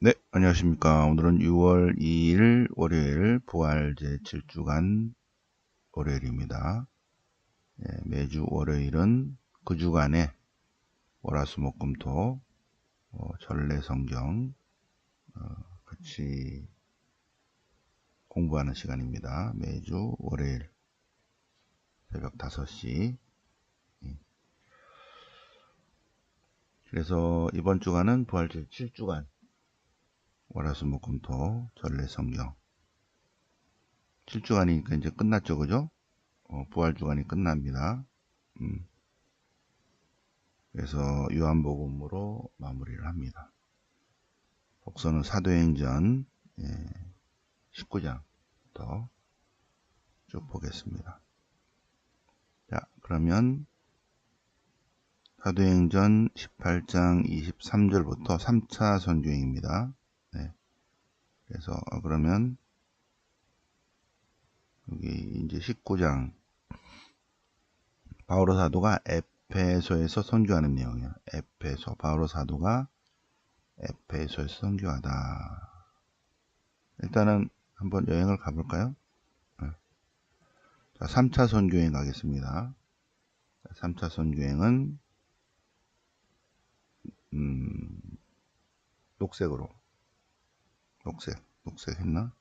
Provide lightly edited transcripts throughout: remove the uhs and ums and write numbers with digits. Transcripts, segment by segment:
네, 안녕하십니까. 오늘은 6월 2일 월요일 부활 제7주간 월요일입니다. 매주 월요일은 그 주간에 월화수목금토 전래 성경 같이 공부하는 시간입니다. 매주 월요일 새벽 5시. 그래서 이번 주간은 부활 제7주간 월화수목금토 전래 성경 7주간이니까 이제 끝났죠, 그죠? 부활 주간이 끝납니다. 그래서 요한복음으로 마무리를 합니다. 복서는 사도행전 19장부터 쭉 보겠습니다. 자, 그러면 사도행전 18장 23절부터 3차 선교행입니다. 네, 그래서 그러면 여기 이제 19장 바오로 사도가 에페소에서 선교하는 내용이야. 에페소 바오로 사도가 에페소에서 선교하다. 일단은 한번 여행을 가볼까요? 네. 자, 3차 선교행 가겠습니다. 3차 선교행은 녹색으로 녹색 했나?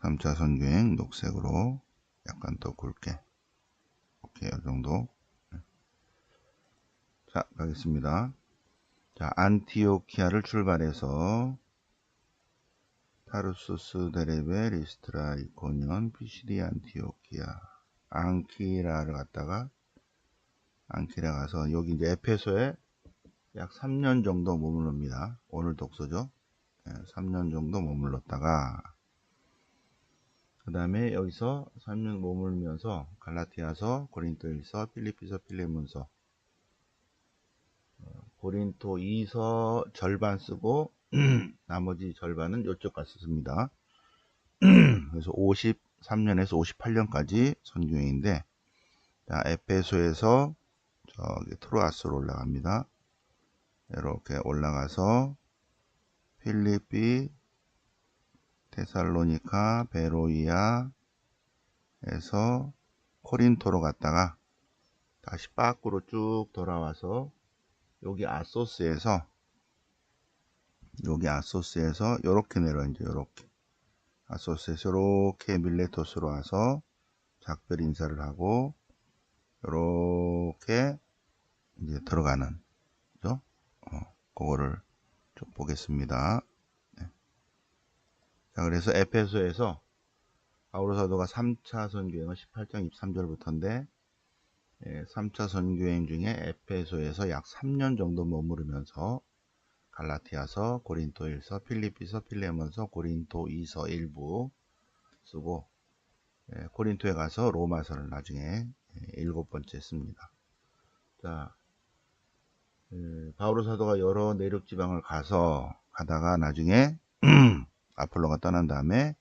3차 선교행 녹색으로 약간 더 굵게 오케이 이 정도. 자, 가겠습니다. 자, 안티오키아를 출발해서 타르수스, 데레베, 리스트라, 이코니온, 피시디, 안티오키아, 앙키라를 갔다가 앙키라 가서 여기 이제 에페소에 약 3년 정도 머무릅니다. 오늘 독서죠. 3년 정도 머물렀다가 그 다음에 여기서 3년 머물면서 갈라티아서, 고린토일서, 필리피서, 필레몬서, 고린토 2서 절반 쓰고 나머지 절반은 이쪽 가서 씁니다. 그래서 53년에서 58년까지 선교행인데, 자, 에페소에서 저기 트로아스로 올라갑니다. 이렇게 올라가서 필리피, 테살로니카, 베로이아에서 코린토로 갔다가 다시 밖으로 쭉 돌아와서 여기 아소스에서 요렇게 내려 이제 요렇게 아소스에서 요렇게 밀레토스로 와서 작별 인사를 하고 요렇게 이제 들어가는 그죠? 그거를 좀 보겠습니다. 네. 자, 그래서 에페소에서 바오로 사도가 3차 선교행은 18장 23절부터인데 3차 선교행 중에 에페소에서 약 3년 정도 머무르면서 갈라티아서, 고린토일서, 필리피서, 필레몬서, 고린토 2서 일부 쓰고 코린토에 가서 로마서를 나중에 7번째 씁니다. 자, 바오로 사도가 여러 내륙 지방을 가다가 나중에 아폴로가 떠난 다음에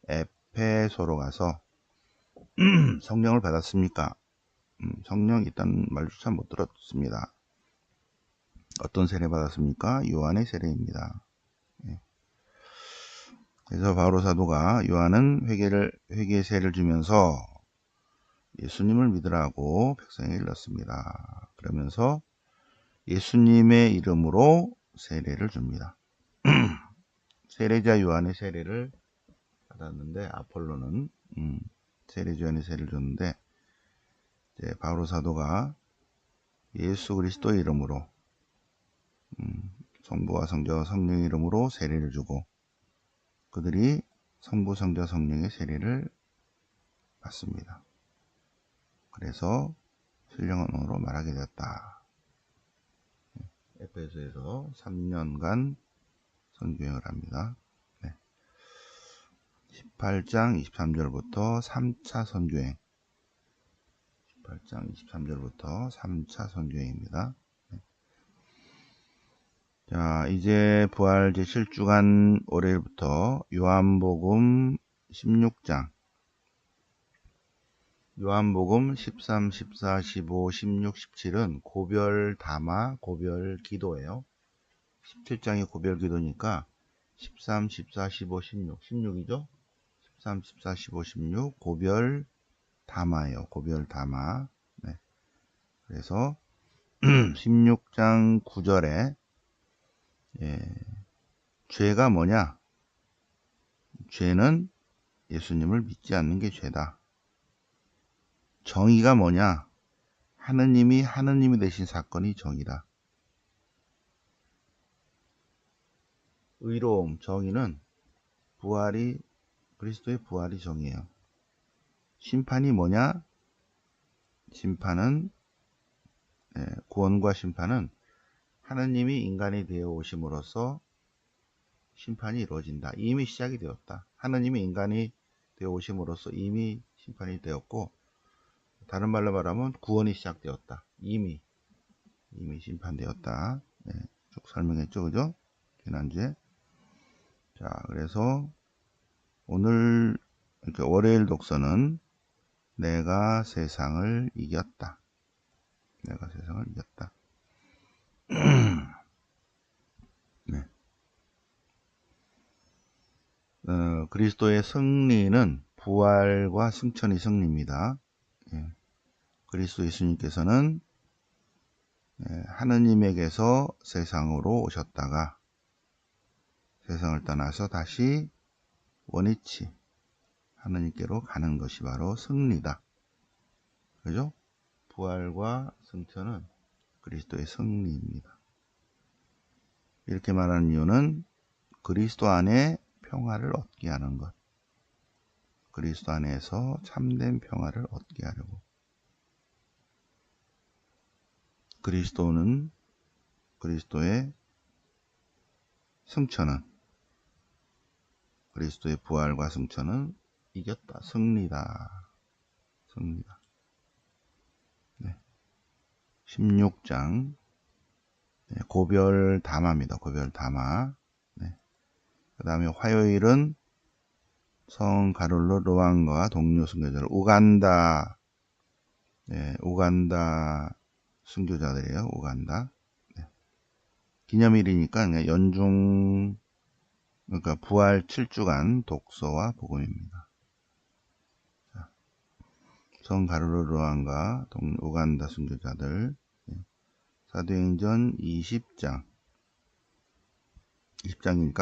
에페소로 가서 성령을 받았습니까? 성령 있다는 말조차 못 들었습니다. 어떤 세례 받았습니까? 요한의 세례입니다. 그래서 바오로 사도가 요한은 회개 세례를 주면서 예수님을 믿으라고 백성에게 일렀습니다. 그러면서 예수님의 이름으로 세례를 줍니다. 세례자 요한의 세례를 받았는데 아폴로는 세례자 요한의 세례를 줬는데 이제 바오로 사도가 예수 그리스도의 이름으로 성부와 성자와 성령의 이름으로 세례를 주고 그들이 성부 성자 성령의 세례를 받습니다. 그래서 신령한 언어로 말하게 되었다. 에페소에서 3년간 선교행을 합니다. 18장 23절부터 3차 선교행 18장 23절부터 3차 선교행입니다. 자, 이제 부활 제7주간 월요일부터 요한복음 16장 요한복음 13, 14, 15, 16, 17은 고별 담화, 고별 기도예요. 17장이 고별 기도니까 13, 14, 15, 16. 16이죠? 13, 14, 15, 16. 고별 담화예요. 고별 담화. 네. 그래서 16장 9절에 죄가 뭐냐? 죄는 예수님을 믿지 않는 게 죄다. 정의가 뭐냐? 하느님이 되신 사건이 정의다. 의로움, 정의는 그리스도의 부활이 정의예요. 심판이 뭐냐? 심판은 구원과 심판은 하느님이 인간이 되어 오심으로써 심판이 이루어진다. 이미 시작이 되었다. 하느님이 인간이 되어 오심으로써 이미 심판이 되었고, 다른 말로 말하면 구원이 시작되었다. 이미 심판되었다. 네, 쭉 설명했죠, 그죠? 지난주에. 자, 그래서 오늘 이렇게 월요일 독서는 내가 세상을 이겼다. 내가 세상을 이겼다. 네. 그리스도의 승리는 부활과 승천이 승리입니다. 예. 그리스도 예수님께서는 하느님에게서 세상으로 오셨다가 세상을 떠나서 다시 원위치 하느님께로 가는 것이 바로 승리다. 그죠? 부활과 승천은 그리스도의 승리입니다. 이렇게 말하는 이유는 그리스도 안에 평화를 얻게 하는 것. 그리스도 안에서 참된 평화를 얻게 하려고. 그리스도의 승천은, 그리스도의 부활과 승천은 이겼다. 승리다. 승리다. 네. 16장. 네, 고별 담화입니다. 고별 담화. 네. 그 다음에 화요일은 성 가롤로 로왕과 동료 순교자들, 우간다 순교자들이에요. 우간다. 네. 기념일이니까 그냥 연중, 그러니까 부활 7주간 독서와 복음입니다. 자, 성 가롤로 로왕과 우간다 순교자들. 네. 사도행전 20장이니까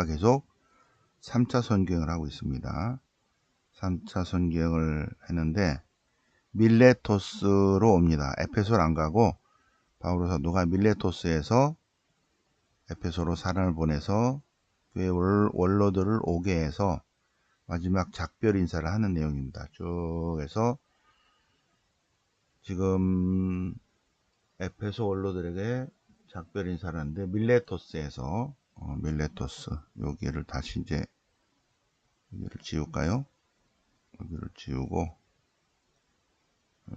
계속 3차 선교행을 하고 있습니다. 3차 선교행을 했는데 밀레토스로 옵니다. 에페소를 안 가고 바오로 사도가 밀레토스에서 에페소로 사람을 보내서 교회 원로들을 오게 해서 마지막 작별 인사를 하는 내용입니다. 쭉 해서 지금 에페소 원로들에게 작별 인사를 하는데 밀레토스에서 밀레토스 여기를 다시 이제 여기를 지울까요? 여기를 지우고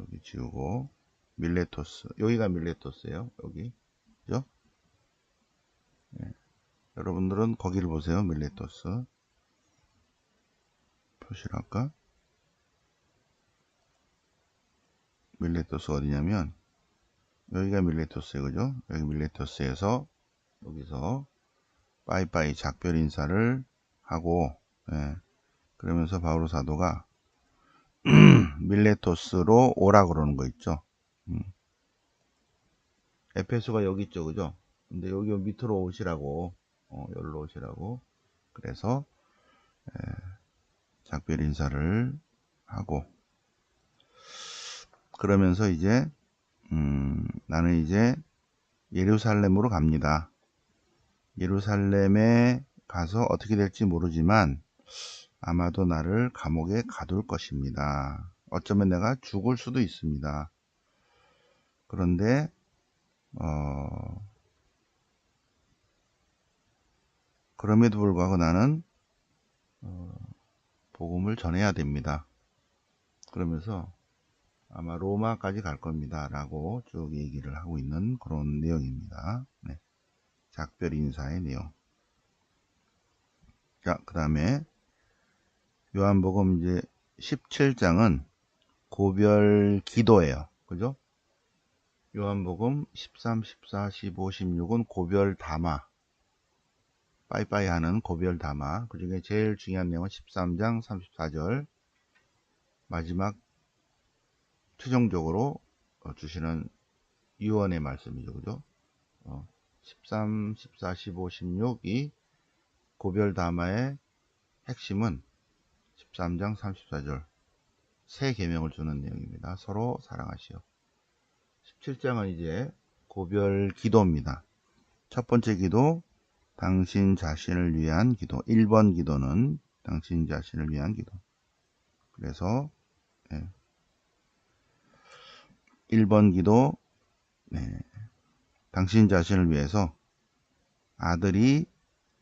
여기 지우고 밀레토스, 여기가 밀레토스예요. 여기 그죠? 네. 여러분들은 거기를 보세요. 밀레토스 표시를 할까? 밀레토스 어디냐면 여기가 밀레토스예요. 그죠? 여기 밀레토스에서 여기서 빠이빠이 작별 인사를 하고, 그러면서 바오로 사도가 밀레토스로 오라 그러는 거 있죠. 에페소가 여기 있죠. 그죠? 근데 여기 밑으로 오시라고, 여기로 오시라고. 그래서 작별 인사를 하고, 그러면서 이제 나는 이제 예루살렘으로 갑니다. 예루살렘에 가서 어떻게 될지 모르지만 아마도 나를 감옥에 가둘 것입니다. 어쩌면 내가 죽을 수도 있습니다. 그런데 그럼에도 불구하고 나는 복음을 전해야 됩니다. 그러면서 아마 로마까지 갈 겁니다. 라고 쭉 얘기를 하고 있는 그런 내용입니다. 네. 작별 인사의 내용. 자, 그 다음에 요한복음 이제 17장은 고별 기도예요. 그죠? 요한복음 13, 14, 15, 16은 고별 담화. 빠이빠이 하는 고별 담화. 그 중에 제일 중요한 내용은 13장 34절 마지막 최종적으로 주시는 유언의 말씀이죠. 그죠? 13, 14, 15, 16이 고별 담화의 핵심은 13장 34절 새 계명을 주는 내용입니다. 서로 사랑하시오. 17장은 이제 고별 기도입니다. 첫 번째 기도, 당신 자신을 위한 기도. 1번 기도는 당신 자신을 위한 기도. 그래서 1번 기도, 당신 자신을 위해서 아들이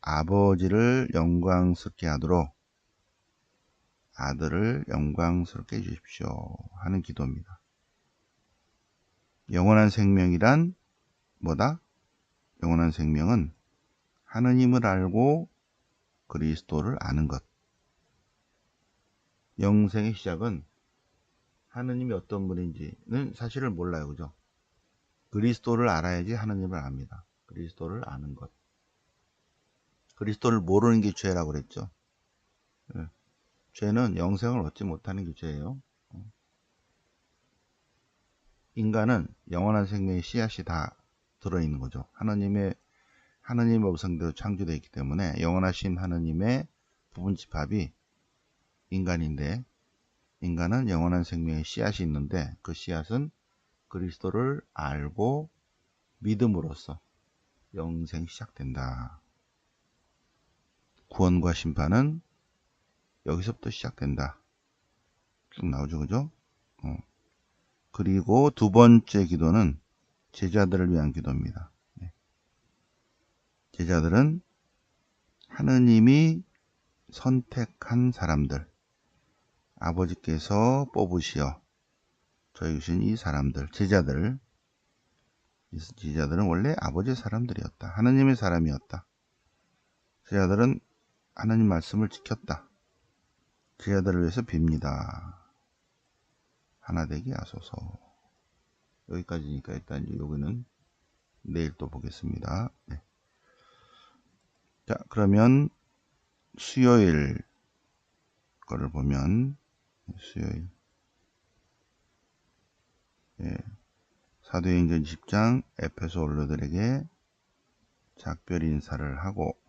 아버지를 영광스럽게 하도록 아들을 영광스럽게 해주십시오 하는 기도입니다. 영원한 생명이란 뭐다? 영원한 생명은 하느님을 알고 그리스도를 아는 것. 영생의 시작은 하느님이 어떤 분인지는 사실을 몰라요. 그죠? 그리스도를 알아야지 하느님을 압니다. 그리스도를 아는 것. 그리스도를 모르는 게 죄라고 그랬죠. 죄는 영생을 얻지 못하는 게 죄예요. 인간은 영원한 생명의 씨앗이 다 들어있는 거죠. 하느님의 음성대로 창조되어 있기 때문에 영원하신 하느님의 부분집합이 인간인데, 인간은 영원한 생명의 씨앗이 있는데 그 씨앗은 그리스도를 알고 믿음으로써 영생이 시작된다. 구원과 심판은 여기서부터 시작된다. 쭉 나오죠. 그죠? 그리고 두 번째 기도는 제자들을 위한 기도입니다. 제자들은 하느님이 선택한 사람들, 아버지께서 뽑으시어 저희 주신 이 사람들, 제자들은 원래 아버지의 사람들이었다. 하느님의 사람이었다. 제자들은 하느님 말씀을 지켰다. 제자들을 위해서 빕니다. 하나 되게 하소서. 여기까지니까 일단 여기는 내일 또 보겠습니다. 자, 그러면 수요일 거를 보면 수요일 사도행전 20장 에페소 원로들에게 작별 인사를 하고,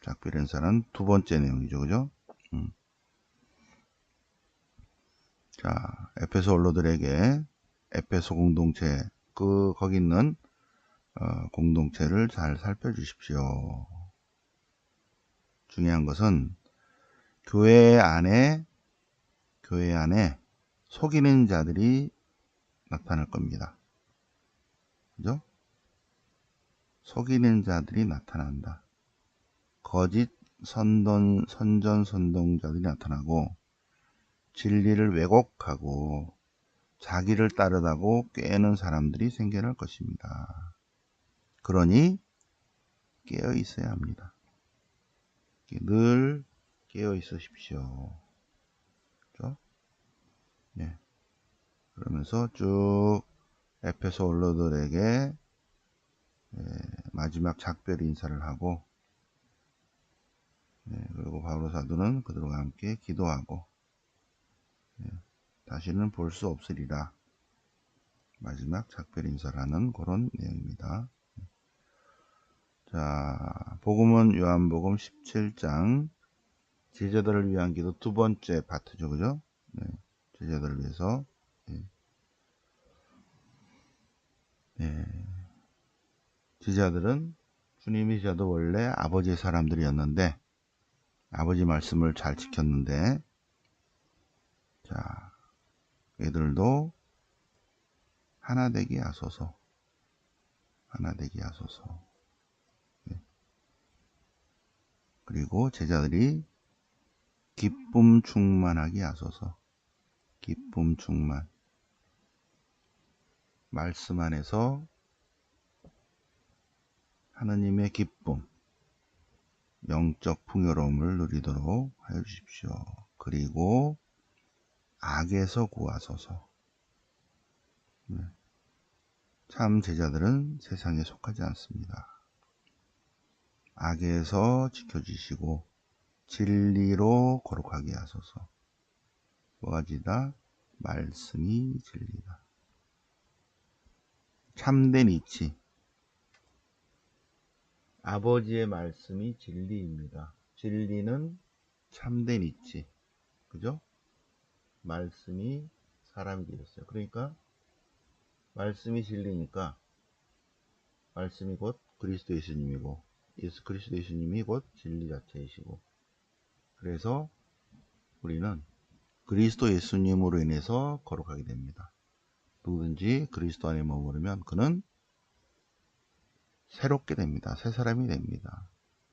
작별 인사는 두 번째 내용이죠. 그죠? 자, 에페소 원로들에게 에페소 공동체, 거기 있는 공동체를 잘 살펴주십시오. 중요한 것은 교회 안에 속이는 자들이 나타날 겁니다. 그죠? 속이는 자들이 나타난다. 거짓 선전선동자들이 나타나고 진리를 왜곡하고 자기를 따르다고 꾀는 사람들이 생겨날 것입니다. 그러니 깨어 있어야 합니다. 늘 깨어 있으십시오. 그렇죠? 그러면서 쭉 에페소 원로들에게 마지막 작별 인사를 하고, 그리고 바울로 사도는 그들과 함께 기도하고 다시는 볼 수 없으리라 마지막 작별 인사를 하는 그런 내용입니다. 자, 복음은 요한복음 17장 제자들을 위한 기도 두 번째 파트죠. 그죠? 제자들을 위해서 제자들은 주님이 제자도 원래 아버지의 사람들이었는데 아버지 말씀을 잘 지켰는데, 자, 얘들도 하나 되게 하소서. 하나 되게 하소서. 그리고 제자들이 기쁨 충만하게 하소서. 기쁨 충만. 말씀 안에서 하느님의 기쁨, 영적 풍요로움을 누리도록 하여 주십시오. 그리고 악에서 구하소서. 참 제자들은 세상에 속하지 않습니다. 악에서 지켜주시고 진리로 거룩하게 하소서. 뭐가지다? 말씀이 진리다. 참된 이치. 아버지의 말씀이 진리입니다. 진리는 참된 이치. 그죠? 말씀이 사람이 되었어요. 그러니까 말씀이 진리니까 말씀이 곧 그리스도 예수님이고 그리스도 예수님이 곧 진리 자체이시고, 그래서 우리는 그리스도 예수님으로 인해서 거룩하게 됩니다. 누구든지 그리스도 안에 머무르면 그는 새롭게 됩니다. 새 사람이 됩니다.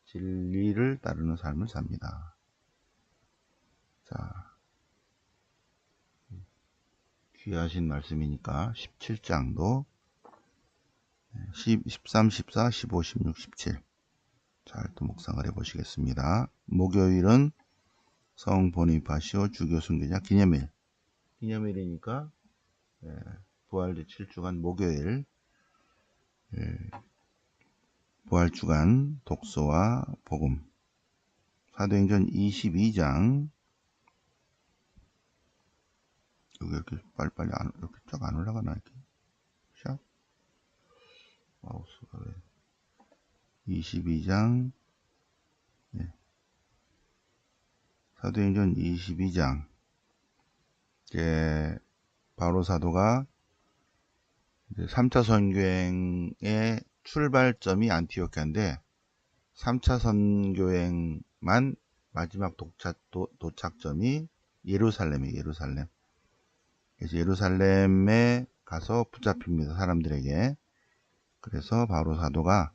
진리를 따르는 삶을 삽니다. 자, 귀하신 말씀이니까 17장도 13, 14, 15, 16, 17 잘 또 묵상을 해보시겠습니다. 목요일은 성 보니파시오 주교 순교자 기념일. 기념일이니까 부활주 7주간 목요일 부활주간 독서와 복음. 사도행전 22장. 여기 이렇게 빨리빨리 이렇게 쫙 안 올라가나 이렇게. 샵. 마우스가 왜. 22장. 네. 사도행전 22장. 이제 바로 사도가 3차 선교행의 출발점이 안티오키아인데 3차 선교행만 마지막 도착점이 예루살렘이에요. 예루살렘. 그래서 예루살렘에 가서 붙잡힙니다. 사람들에게. 그래서 바로 사도가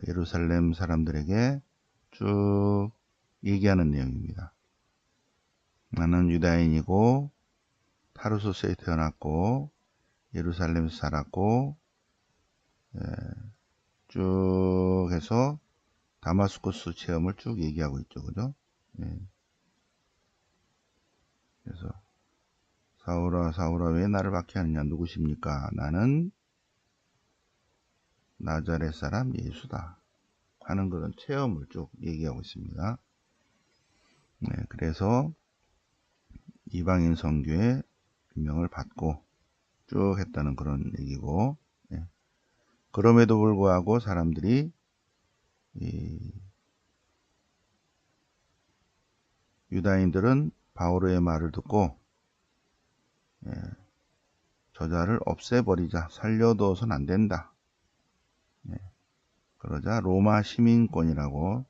예루살렘 사람들에게 쭉 얘기하는 내용입니다. 나는 유다인이고 타르소스에 태어났고 예루살렘에서 살았고 쭉 해서 다마스쿠스 체험을 쭉 얘기하고 있죠. 그죠? 예. 그래서 사울아 사울아 왜 나를 박해하느냐, 누구십니까? 나는 나자렛 사람 예수다 하는 그런 체험을 쭉 얘기하고 있습니다. 네, 그래서 이방인 선교의 임명을 받고 쭉 했다는 그런 얘기고, 네. 그럼에도 불구하고 사람들이 유다인들은 바오로의 말을 듣고 저자를 없애버리자, 살려둬선 안 된다. 그러자 로마 시민권이라고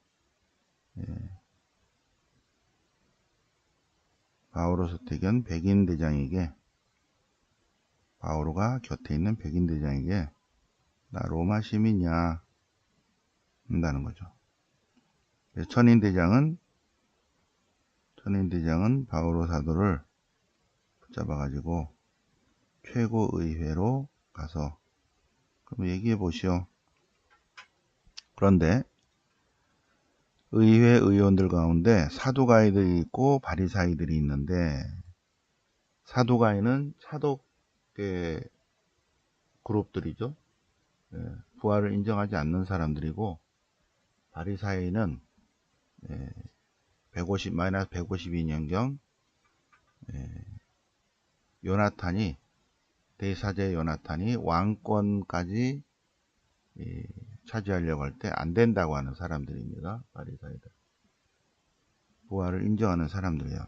바오로 서태견 백인 대장에게, 바오로가 곁에 있는 백인 대장에게 나 로마 시민이야 한다는 거죠. 천인 대장은 바오로 사도를 붙잡아가지고 최고의회로 가서 그럼 얘기해 보시오. 그런데 의회 의원들 가운데 사두가이들이 있고 바리사이들이 있는데, 사두가이는 차독계 그룹들이죠. 부활을 인정하지 않는 사람들이고, 바리사이는 마이너스 152년경 요나탄이, 대사제 요나탄이 왕권까지 차지하려고 할 때 안 된다고 하는 사람들입니다. 바리사이들. 부활을 인정하는 사람들이에요.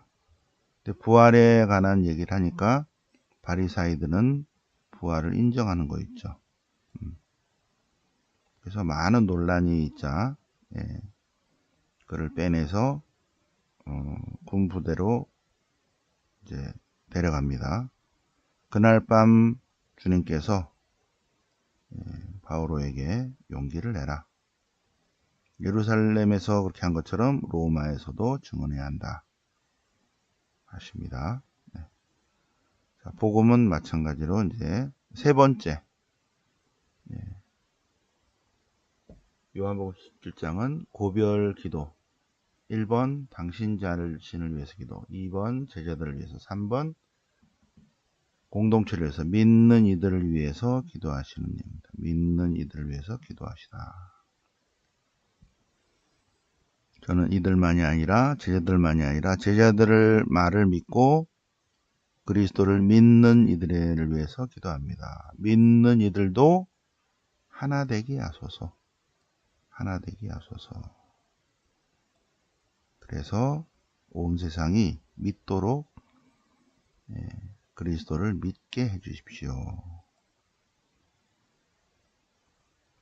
근데 부활에 관한 얘기를 하니까 바리사이들은 부활을 인정하는 거 있죠. 그래서 많은 논란이 있자 그를 빼내서 군 부대로 이제 데려갑니다. 그날 밤 주님께서 바오로에게 용기를 내라. 예루살렘에서 그렇게 한 것처럼 로마에서도 증언해야 한다 하십니다. 네. 자, 복음은 마찬가지로 이제 세 번째, 요한복음 17장은 고별 기도. 1번 당신 자신을 위해서 기도, 2번 제자들을 위해서, 3번 공동체를 위해서, 믿는 이들을 위해서 기도하시는 내용입니다. 믿는 이들을 위해서 기도하시다. 저는 이들만이 아니라 제자들만이 아니라 제자들을 말을 믿고 그리스도를 믿는 이들을 위해서 기도합니다. 믿는 이들도 하나 되게 하소서. 하나 되게 하소서. 그래서 온 세상이 믿도록 그리스도를 믿게 해주십시오.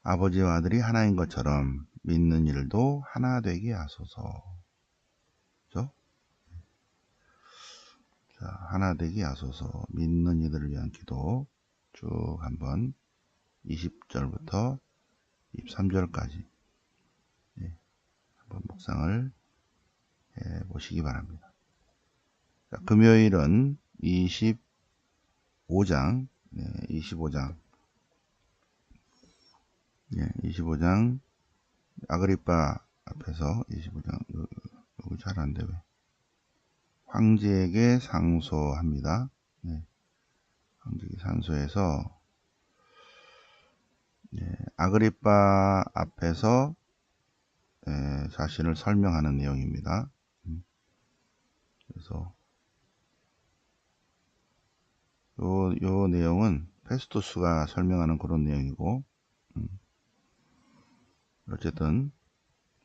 아버지와 아들이 하나인 것처럼 믿는 이들도 하나 되게 하소서. 그렇죠? 자, 하나 되게 하소서. 믿는 이들을 위한 기도 쭉 한번 20절부터 23절까지 한번 묵상을 해 보시기 바랍니다. 자, 금요일은 25장 25장 아그리빠 앞에서 25장 여기 잘 안돼 왜 황제에게 상소합니다. 황제에게 상소해서 아그리빠 앞에서 자신을 설명하는 내용입니다. 그래서 요 내용은 페스투스가 설명하는 그런 내용이고, 어쨌든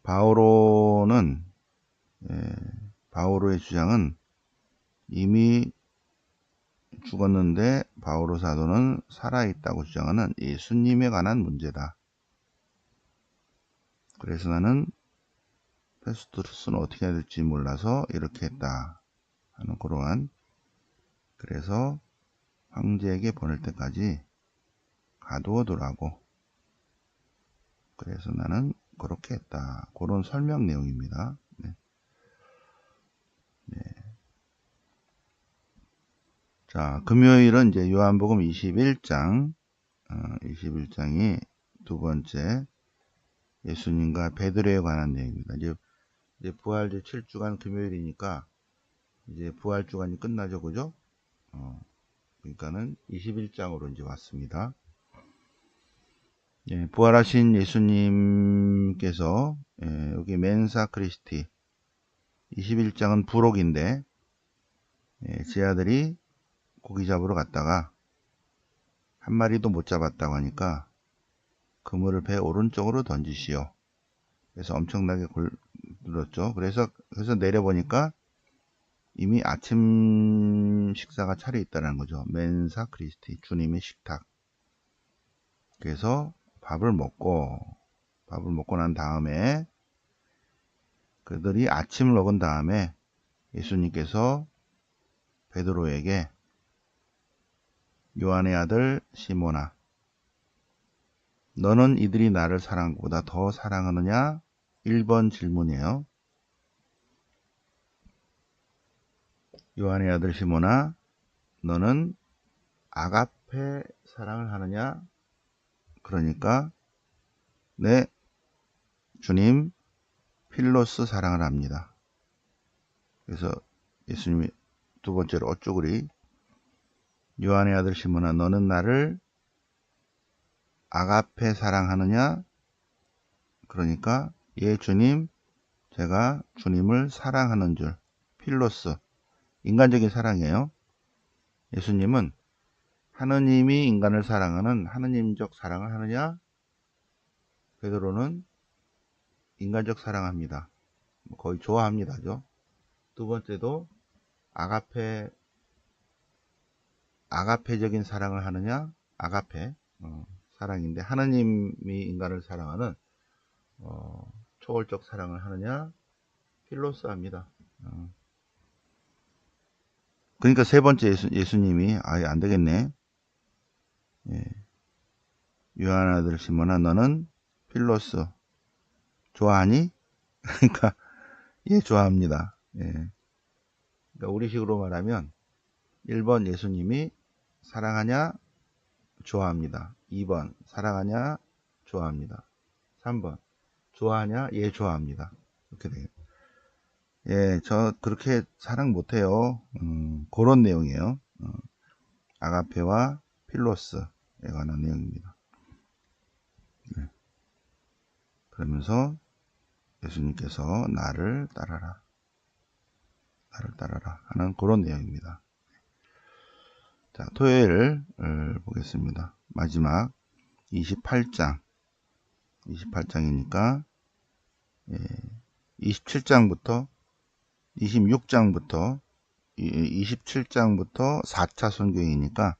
바오로의 주장은 이미 죽었는데 바오로 사도는 살아있다고 주장하는 예수님에 관한 문제다. 그래서 나는 페스투스는 어떻게 해야 될지 몰라서 이렇게 했다 하는 그러한, 그래서 황제에게 보낼 때까지 가두어두라고, 그래서 나는 그렇게 했다, 그런 설명 내용입니다. 자, 금요일은 이제 요한복음 21장이 두 번째 예수님과 베드로에 관한 내용입니다. 이제 부활절 7주간 금요일이니까 이제 부활주간이 끝나죠, 그죠? 그러니까는 21장으로 이제 왔습니다. 부활하신 예수님께서 여기 멘사 크리스티 21장은 부록인데 제 아들이 고기 잡으러 갔다가 한 마리도 못 잡았다고 하니까 그물을 배 오른쪽으로 던지시오. 그래서 엄청나게 굴렀죠. 그래서 내려보니까 이미 아침 식사가 차려 있다는 거죠. 멘사 크리스티, 주님의 식탁. 그래서 밥을 먹고 난 다음에 그들이 아침을 먹은 다음에 예수님께서 베드로에게 요한의 아들 시몬아, 너는 이들이 나를 사랑한 것보다 더 사랑하느냐? 1번 질문이에요. 요한의 아들 시몬아, 너는 아가페 사랑을 하느냐? 그러니까 네, 주님 필로스 사랑을 합니다. 그래서 예수님이 두 번째로 어쭈구리, 요한의 아들 시몬아, 너는 나를 아가페 사랑하느냐? 그러니까 예 주님, 제가 주님을 사랑하는 줄. 필로스, 인간적인 사랑이에요. 예수님은 하느님이 인간을 사랑하는 하느님적 사랑을 하느냐? 베드로는 인간적 사랑합니다. 거의 좋아합니다죠. 두 번째도 아가페적인 사랑을 하느냐? 아가페 사랑인데, 하느님이 인간을 사랑하는 초월적 사랑을 하느냐? 필로스 합니다. 그러니까 세 번째 예수님이 아예 안 되겠네. 요한 아들 시몬아, 너는 필로스 좋아하니? 그러니까 예, 좋아합니다. 그러니까 우리식으로 말하면 1번 예수님이 사랑하냐? 좋아합니다. 2번 사랑하냐? 좋아합니다. 3번 좋아하냐? 예, 좋아합니다. 이렇게 돼요. 예, 저 그렇게 사랑 못해요. 그런 내용이에요. 아가페와 필로스에 관한 내용입니다. 그러면서 예수님께서 나를 따라라 하는 그런 내용입니다. 자, 토요일을 보겠습니다. 마지막 28장이니까 27장부터 26장부터 27장부터 4차 선교행이니까,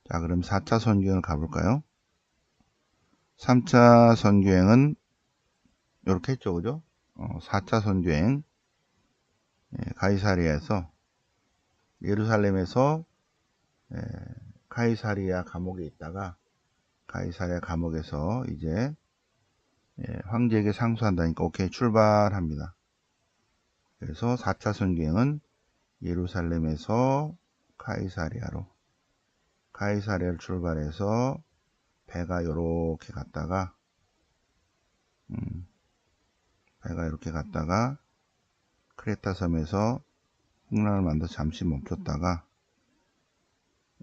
자, 그럼 4차 선교행을 가볼까요? 3차 선교행은 이렇게 했죠, 그죠? 4차 선교행, 가이사리아에서, 예루살렘에서 가이사리아 감옥에 있다가, 가이사리아 감옥에서 이제 황제에게 상소한다니까 오케이 출발합니다. 그래서 4차 선교행은 예루살렘에서 가이사리아를 출발해서 배가 이렇게 갔다가 크레타 섬에서 풍랑을 만나서 잠시 멈췄다가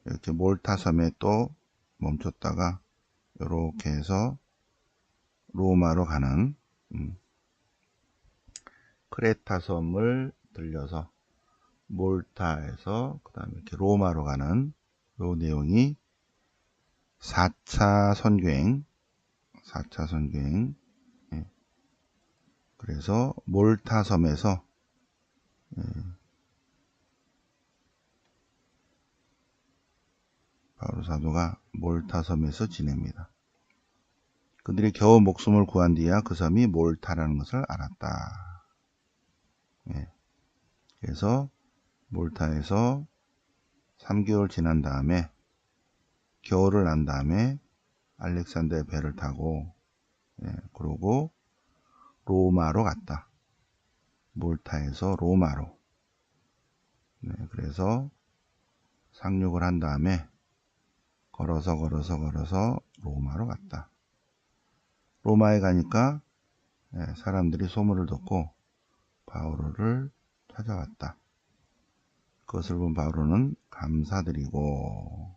이렇게 몰타 섬에 또 멈췄다가 이렇게 해서 로마로 가는 크레타 섬을 들려서 몰타에서 그 다음에 이렇게 로마로 가는 요 내용이 4차 선교행. 그래서 몰타 섬에서 바울 사도가 몰타 섬에서 지냅니다. 그들이 겨우 목숨을 구한 뒤야 그 섬이 몰타라는 것을 알았다. 그래서 몰타에서 3개월 지난 다음에 겨울을 난 다음에 알렉산더의 배를 타고 그러고 로마로 갔다. 몰타에서 로마로. 그래서 상륙을 한 다음에 걸어서 로마로 갔다. 로마에 가니까 사람들이 소문을 듣고 바오로를 찾아왔다. 그것을 본 바오로는 감사드리고,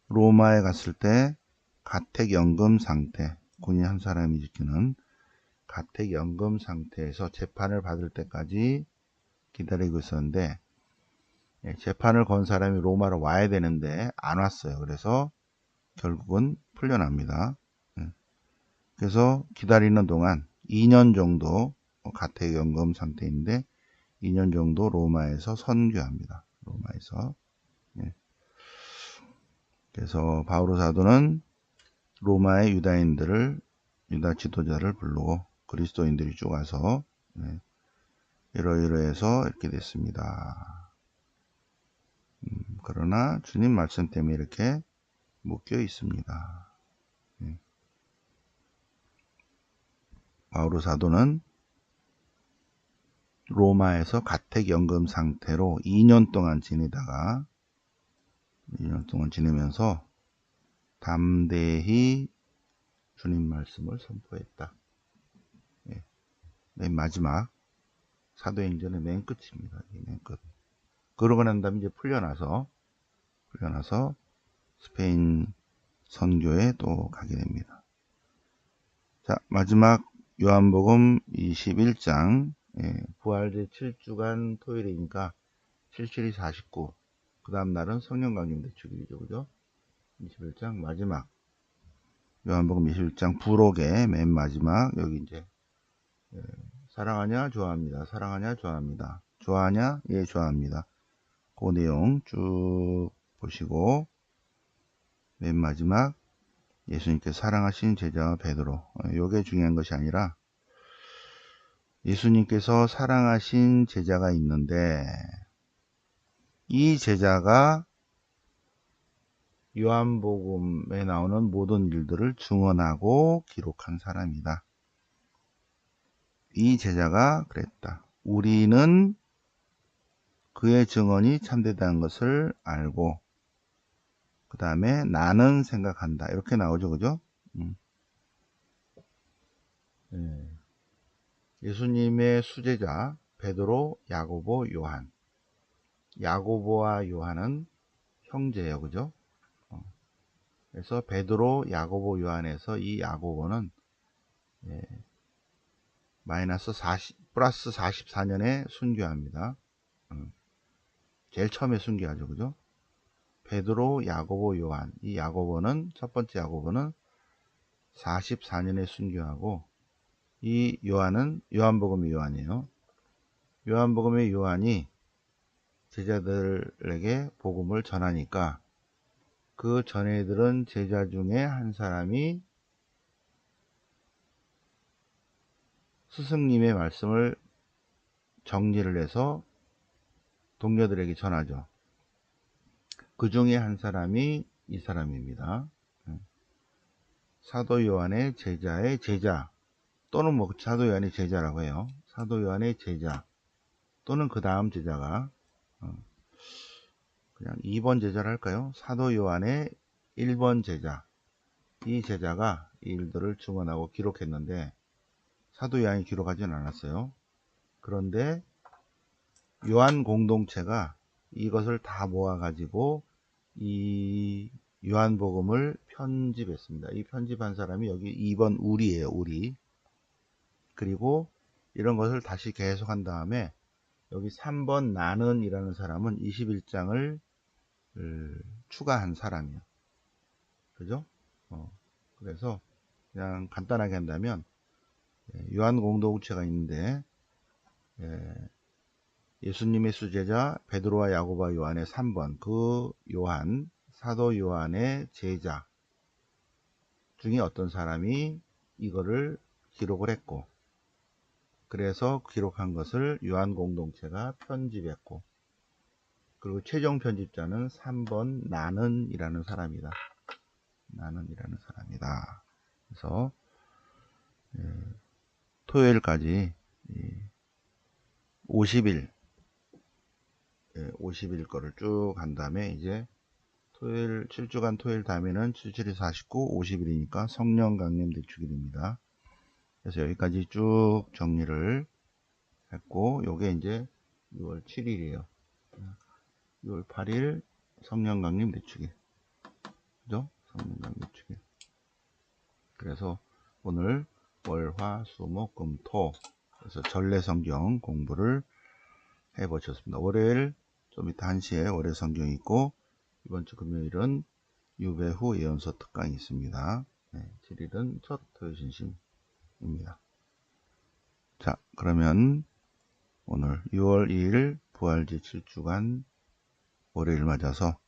로마에 갔을 때 가택연금 상태, 군인 한 사람이 지키는 가택연금 상태에서 재판을 받을 때까지 기다리고 있었는데, 재판을 건 사람이 로마로 와야 되는데 안 왔어요. 그래서 결국은 풀려납니다. 그래서 기다리는 동안 2년 정도 가택연금 상태인데 2년 정도 로마에서 선교합니다. 로마에서. 그래서 바오로 사도는 로마의 유다 지도자를 부르고 그리스도인들이 쭉 와서 이러이러해서 이렇게 됐습니다. 그러나 주님 말씀 때문에 이렇게 묶여 있습니다. 바오로 사도는 로마에서 가택연금 상태로 2년 동안 지내면서 담대히 주님 말씀을 선포했다. 맨 마지막 사도행전의 맨 끝입니다. 맨 끝. 그러고 난 다음에 이제 풀려나서 스페인 선교에 또 가게 됩니다. 자, 마지막 요한복음 21장, 부활제 7주간 토요일이니까 77이 49, 그 다음 날은 성령 강림 대축일이죠. 그죠? 21장 마지막, 요한복음 21장 부록의 맨 마지막, 여기 이제, 사랑하냐? 좋아합니다. 사랑하냐? 좋아합니다. 좋아하냐? 예, 좋아합니다. 그 내용 쭉 보시고, 맨 마지막, 예수님께서 사랑하신 제자 베드로. 요게 중요한 것이 아니라, 예수님께서 사랑하신 제자가 있는데, 이 제자가 요한복음에 나오는 모든 일들을 증언하고 기록한 사람이다. 이 제자가 그랬다. 우리는 그의 증언이 참되다는 것을 알고, 그 다음에 나는 생각한다. 이렇게 나오죠. 그죠? 예수님의 수제자 베드로, 야고보, 요한. 야고보와 요한은 형제예요. 그죠? 그래서 베드로, 야고보, 요한에서 이 야고보는 마이너스 40, 플러스 44년에 순교합니다. 제일 처음에 순교하죠. 그죠? 베드로, 야고보, 요한. 이 야고보는, 첫 번째 야고보는 44년에 순교하고, 이 요한은, 요한복음의 요한이에요. 요한복음의 요한이 제자들에게 복음을 전하니까, 그 전에 들은 제자 중에 한 사람이 스승님의 말씀을 정리를 해서 동료들에게 전하죠. 그 중에 한 사람이 이 사람입니다. 사도 요한의 제자의 제자, 또는 뭐 사도 요한의 제자라고 해요. 사도 요한의 제자, 또는 그 다음 제자가 그냥 2번 제자를 할까요? 사도 요한의 1번 제자, 이 제자가 이 일들을 증언하고 기록했는데 사도 요한이 기록하진 않았어요. 그런데 요한 공동체가 이것을 다 모아가지고 이 요한복음을 편집했습니다. 이 편집한 사람이 여기 2번 우리예요. 우리. 그리고 이런 것을 다시 계속한 다음에 여기 3번 나는 이라는 사람은 21장을 추가한 사람이에요. 그죠? 그래서 그냥 간단하게 한다면 요한 공동체가 있는데 예수님의 수제자 베드로와 야고보와 요한의 3번 그 요한 사도 요한의 제자 중에 어떤 사람이 이거를 기록을 했고, 그래서 기록한 것을 요한 공동체가 편집했고, 그리고 최종 편집자는 3번 나는이라는 사람이다. 나는이라는 사람이다. 그래서 토요일까지 50일 50일 거를 쭉 한 다음에 이제 토요일 7주간 토요일 다음에는 77이 49, 50일이니까 성령 강림 대축일입니다. 그래서 여기까지 쭉 정리를 했고, 요게 이제 6월 7일이에요. 6월 8일 성령 강림 대축일. 그죠? 성령 강림 대축일. 그래서 오늘 월, 화, 수, 목, 금, 토. 그래서 전래 성경 공부를 해 보셨습니다. 월요일 좀 이따 1시에 월요 성경이 있고, 이번 주 금요일은 유배후 예언서 특강이 있습니다. 7일은 첫 토요 신심입니다. 자, 그러면 오늘 6월 2일 부활절 7주간 월요일 맞아서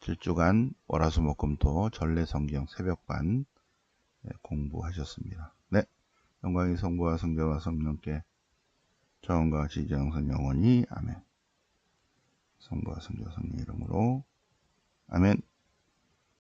7주간 월화수목금토 전래 성경 새벽반 공부하셨습니다. 네, 영광이 성부와 성자와 성령께 저원과 같이 이제 영선 영원히 아멘. 성부와 성자 성령 이름으로 아멘.